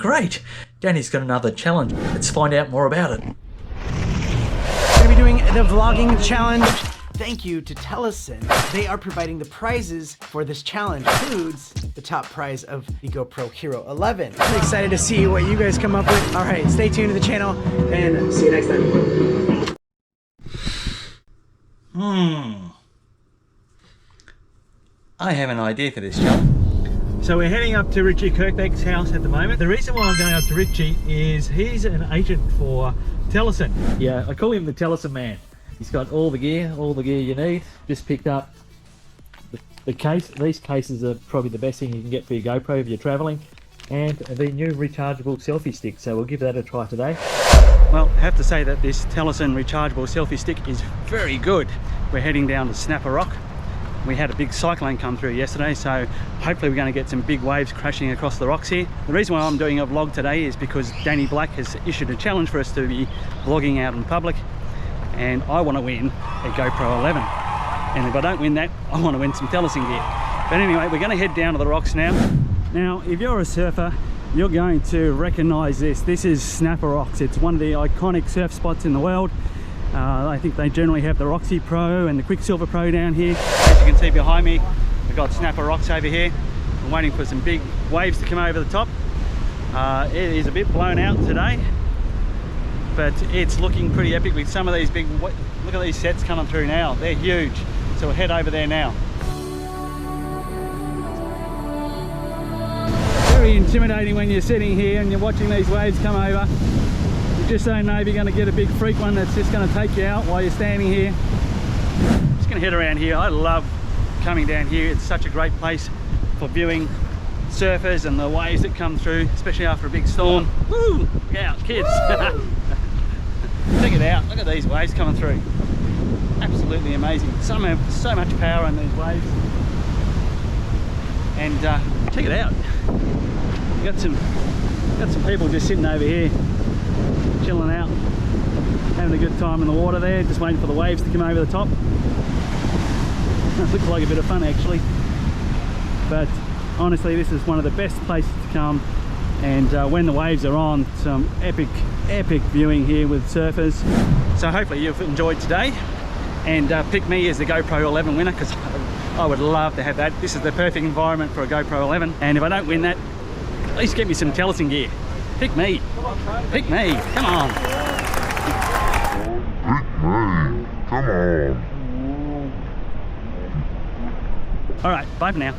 great. Danny's got another challenge. Let's find out more about it. We're gonna be doing the vlogging challenge. Thank you to Telesin. They are providing the prizes for this challenge. Includes the top prize of the GoPro Hero 11. I'm excited to see what you guys come up with. All right, stay tuned to the channel and see you next time. I have an idea for this challenge. So we're heading up to Richie Kirkbeck's house at the moment. The reason why I'm going up to Richie is he's an agent for Telesin. Yeah, I call him the Telesin man. He's got all the gear you need. Just picked up the case. These cases are probably the best thing you can get for your GoPro if you're traveling. And the new rechargeable selfie stick. So we'll give that a try today. Well, I have to say that this Telesin rechargeable selfie stick is very good. We're heading down to Snapper Rock. We had a big cyclone come through yesterday, so hopefully we're going to get some big waves crashing across the rocks here. The reason why I'm doing a vlog today is because Danny Black has issued a challenge for us to be vlogging out in public, and I want to win a GoPro 11. And if I don't win that, I want to win some Telesin gear. But anyway, we're going to head down to the rocks now. Now, if you're a surfer, you're going to recognize this. This is Snapper Rocks. It's one of the iconic surf spots in the world. I think they generally have the Roxy Pro and the Quicksilver Pro down here. As you can see behind me, we've got Snapper Rocks over here. I'm waiting for some big waves to come over the top. It is a bit blown out today, but it's looking pretty epic with some of these big, look at these sets coming through now. They're huge. So we'll head over there now. Very intimidating when you're sitting here and you're watching these waves come over. You just don't know if you're going to get a big freak one that's just going to take you out while you're standing here. Just going to head around here. I love coming down here. It's such a great place for viewing surfers and the waves that come through, especially after a big storm. Woo! Look out, kids! Check it out. Look at these waves coming through. Absolutely amazing. So much power in these waves. And check it out. Got some people just sitting over here, chilling out, having a good time in the water there, just waiting for the waves to come over the top. That looks like a bit of fun actually, but honestly this is one of the best places to come, and when the waves are on, some epic viewing here with surfers. So hopefully you've enjoyed today, and pick me as the GoPro 11 winner, because I would love to have that. This is the perfect environment for a GoPro 11, and if I don't win that, at least get me some Telesin gear. Pick me. Pick me. Come on. Pick me. Come on. All right, bye for now.